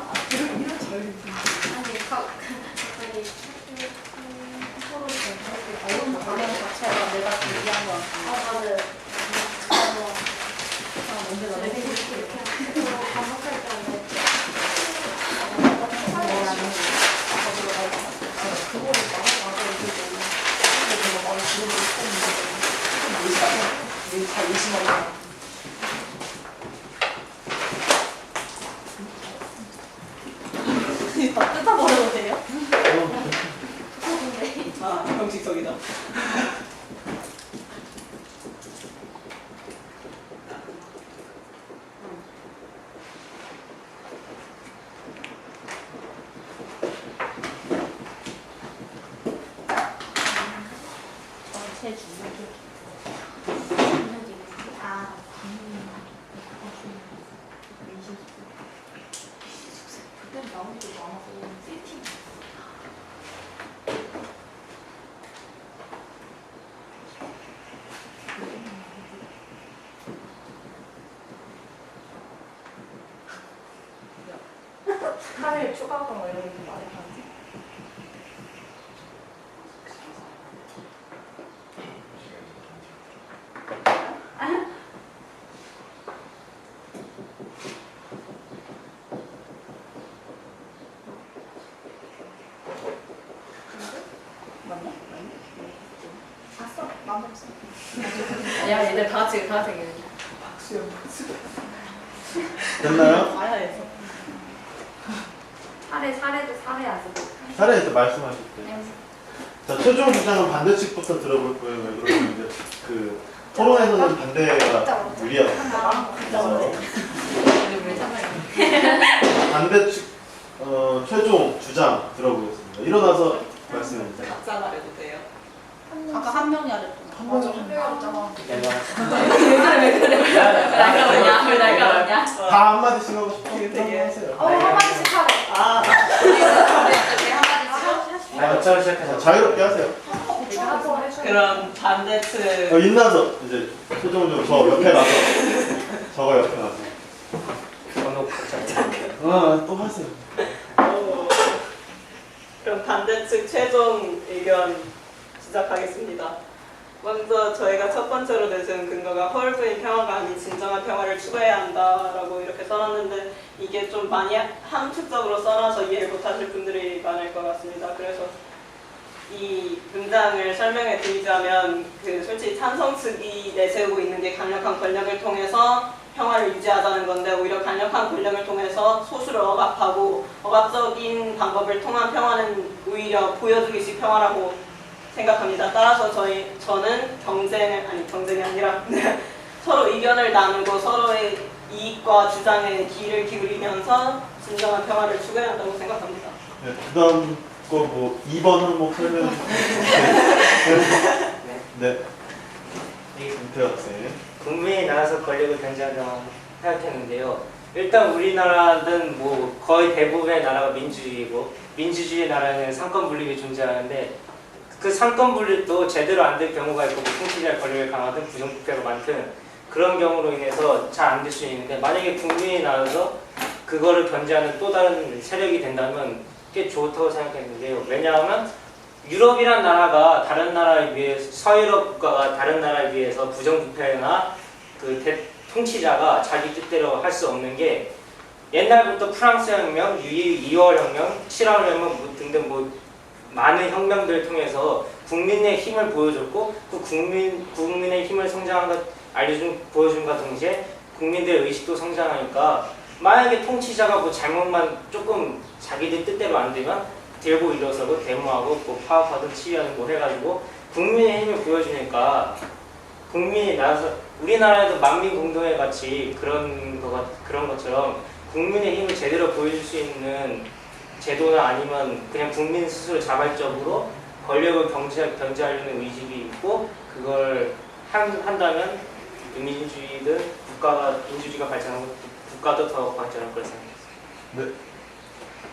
이런 방향 자체가 내가 준비한 거 같아. 다 뜯어버려도 돼요? 아 형식적이다. 사례를 추가하거나 이런 게 많이 가는지. 맞나? 봤어? 마음 없어. 야, 얘들 다 같이 얘기해. 됐나요? 봐야 해서. 사례도 사례야. 사례에서 말씀하실 때. 자, 최종 주장은 반대측부터 들어볼 거예요. 왜 그러면 이제 그 토론에서는 반대가 유리하고 반대측 최종 주장 들어보겠습니다. 일어나서 말씀해 주세요. 각자 말해도 돼요. 아까 한 명이 하랬잖아. 맞아, 한 명이 없잖아. 왜 그래? 날카롭냐? 왜 날카롭냐? 다 한마디씩 하고 싶으면 되게 하세요. 한마디씩 하래. 아, 어쩌고 시작해서 자유롭게 하세요. 그럼 반대측 인나서 이제 최종적으로 저 옆에 가서 저거 옆에 가서 번호 각자. 또 하세요. 그럼 반대측 최종 의견 시작하겠습니다. 먼저 저희가 첫 번째로 내세운 근거가 허울뿐인 평화가 아닌 진정한 평화를 추구해야 한다라고 이렇게 써놨는데 이게 좀 많이 함축적으로 써놔서 이해를 못하실 분들이 많을 것 같습니다. 그래서 이 문장을 설명해 드리자면 솔직히 찬성 측이 내세우고 있는 게 강력한 권력을 통해서 평화를 유지하자는 건데 오히려 강력한 권력을 통해서 소수를 억압하고 억압적인 방법을 통한 평화는 오히려 보여주기식 평화라고 생각합니다. 따라서 저는 경쟁이 아니라 서로 의견을 나누고 서로의 이익과 주장에 귀를 기울이면서 진정한 평화를 추구해야 한다고 생각합니다. 네, 그다음 거 뭐 2번 항목 설명. 네. 김태 학생. 국민이 나와서 권력을 견제한다고 생각했는데요. 일단 우리나라는 뭐 거의 대부분의 나라가 민주주의고 민주주의 나라는 상권 분립이 존재하는데 그 상권 분립도 제대로 안 될 경우가 있고 통치자의 권력을 강화하든 부정부패가 많든 그런 경우로 인해서 잘 안 될 수 있는데 만약에 국민이 나와서 그거를 견제하는 또 다른 세력이 된다면 꽤 좋다고 생각했는데요. 왜냐하면 유럽이란 나라가 다른 나라에 비해서 서유럽 국가가 다른 나라에 비해서 부정부패나 통치자가 자기 뜻대로 할 수 없는 게 옛날부터 프랑스 혁명, 2월 혁명, 7월 혁명 등등 많은 혁명들을 통해서 국민의 힘을 보여줬고 그 국민의 힘을 성장한 것 보여준과 동시에 국민들의 의식도 성장하니까 만약에 통치자가 잘못만 조금 자기들 뜻대로 안 되면 들고 일어서고 데모하고 파업하든 시위하든 해가지고 국민의 힘을 보여주니까 국민이 나서 우리나라에도 만민공동회 같이 그런 것처럼 국민의 힘을 제대로 보여줄 수 있는 제도나 아니면 그냥 국민 스스로 자발적으로 권력을 견제하려는 의식이 있고 그걸 한다면 민주주의든 민주주의가 발전하고 국가도 더 발전할 거라 생각합니다. 네.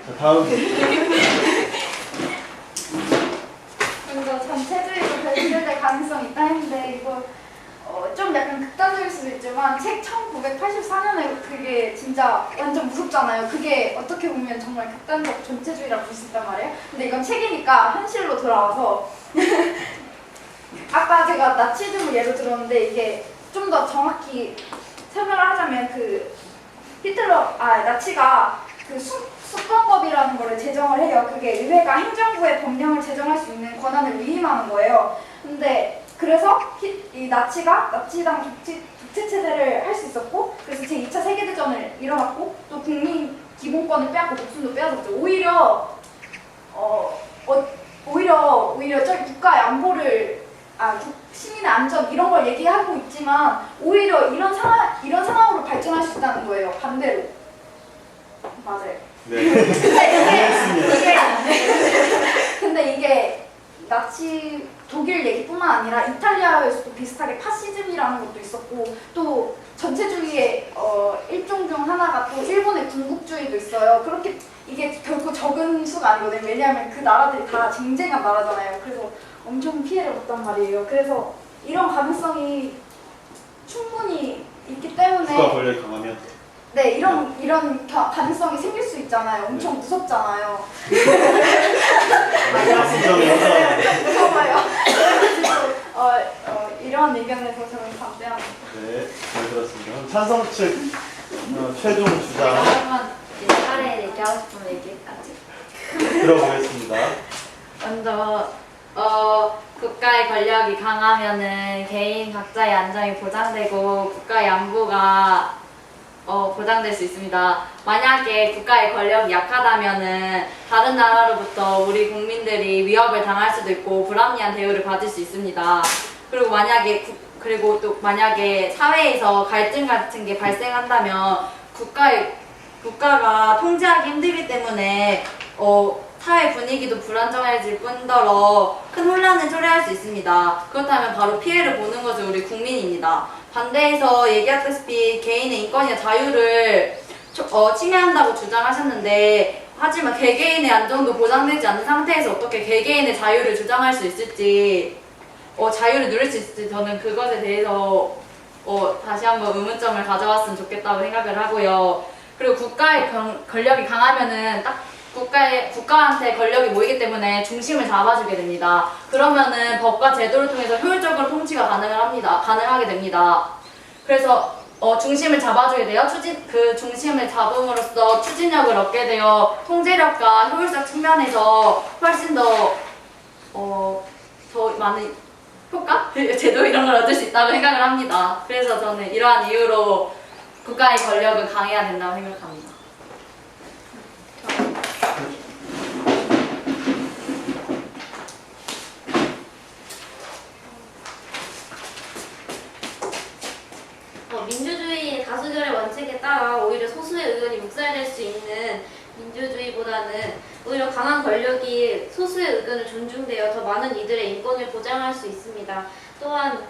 자, 다음. 이거 전체주의로 변질될 가능성이 있다 했는데 이거 좀 약간 극단적일 수도 있지만 책 1984년에 그게 진짜 완전 무섭잖아요. 그게 어떻게 보면 정말 극단적 전체주의라고 볼 수 있단 말이에요. 근데 이건 책이니까 현실로 돌아와서 아까 제가 나치즘을 예로 들었는데 이게 좀 더 정확히 설명을 하자면 나치가 수권법이라는 거를 제정을 해요. 그게 의회가 행정부의 법령을 제정할 수 있는 권한을 위임하는 거예요. 근데 그래서 이 나치당 독재 체제를 할 수 있었고 그래서 제2차 세계대전을 일어났고 또 국민 기본권을 빼앗고 목숨도 빼앗았죠. 오히려 저희 국가의 안보를 시민의 안전 이런 걸 얘기하고 있지만 오히려 이런 상황으로 발전할 수 있다는 거예요. 반대로. 맞아요. 네. 근데 이게 나치 독일 얘기뿐만 아니라 이탈리아에서도 비슷하게 파시즘이라는 것도 있었고 또 전체주의의 일종 중 하나가 또 일본의 군국주의도 있어요. 그렇게 이게 결코 적은 수가 아니거든요. 왜냐하면 그 나라들이 다 쟁쟁한 나라잖아요. 그래서 엄청 피해를 봤단 말이에요. 그래서 이런 가능성이 충분히 있기 때문에 국가 권력이 강하면 네 이런 이런 가능성이 생길 수 있잖아요. 엄청 무섭잖아요. 무서워요. 그래서 이런 의견에서 저는 반대합니다. 네, 잘 들었습니다. 그럼 찬성 측 최종 주장 그러면 차례 얘기하고 싶으면 얘기까지. 들어보겠습니다. 먼저 국가의 권력이 강하면은 개인 각자의 안정이 보장되고 국가의 안보가 보장될 수 있습니다. 만약에 국가의 권력이 약하다면은 다른 나라로부터 우리 국민들이 위협을 당할 수도 있고 불합리한 대우를 받을 수 있습니다. 그리고 또 만약에 사회에서 갈등 같은 게 발생한다면 국가가 통제하기 힘들기 때문에 사회 분위기도 불안정해질 뿐더러 큰 혼란을 초래할 수 있습니다. 그렇다면 바로 피해를 보는 것은 우리 국민입니다. 반대해서 얘기했다시피 개인의 인권이나 자유를 침해한다고 주장하셨는데 하지만 개개인의 안정도 보장되지 않는 상태에서 어떻게 개개인의 자유를 주장할 수 있을지 자유를 누릴 수 있을지 저는 그것에 대해서 다시 한번 의문점을 가져왔으면 좋겠다고 생각을 하고요. 그리고 국가의 권력이 강하면은 딱 국가한테 권력이 모이기 때문에 중심을 잡아주게 됩니다. 그러면은 법과 제도를 통해서 효율적으로 통치가 가능하게 됩니다. 그래서 중심을 잡아주게 돼요. 그 중심을 잡음으로써 추진력을 얻게 되어 통제력과 효율적 측면에서 훨씬 더 많은 효과? 제도 이런 걸 얻을 수 있다고 생각을 합니다. 그래서 저는 이러한 이유로 국가의 권력은 강해야 된다고 생각합니다. 민주주의의 다수결의 원칙에 따라 오히려 소수의 의견이 묵살될 수 있는 민주주의보다는 오히려 강한 권력이 소수의 의견을 존중되어 더 많은 이들의 인권을 보장할 수 있습니다. 또한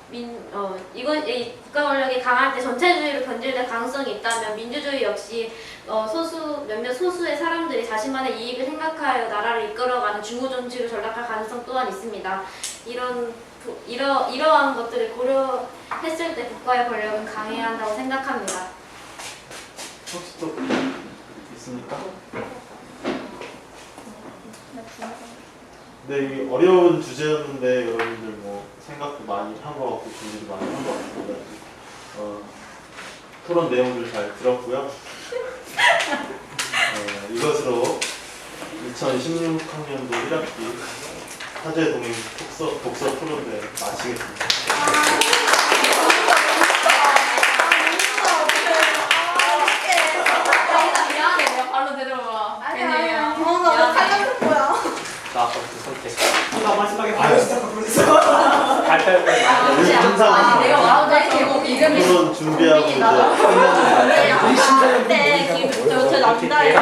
국가 권력이 강할 때 전체주의로 변질될 가능성이 있다면 민주주의 역시 몇몇 소수의 사람들이 자신만의 이익을 생각하여 나라를 이끌어가는 중고 정치로 전락할 가능성 또한 있습니다. 이러한 것들을 고려했을 때 국가의 권력은 강해야 한다고 생각합니다. 혹시 또 있습니까? 네, 이게 어려운 주제였는데 여러분들 뭐 생각도 많이 한 것 같고 준비도 많이 한 것 같습니다. 토론 내용들 잘 들었고요. 이것으로 2016학년도 1학기 사제동행 독서 토론회 마치겠습니다. 미안해요. 발로 내려와. 아니야. 나 살짝 뭐야? 나 아까 그 선택. 나 마지막에 발로 시작하고 있어. 발표할 때. 내가 와도 토론 준비하고 이제 끝나는 네, 저 남자예요.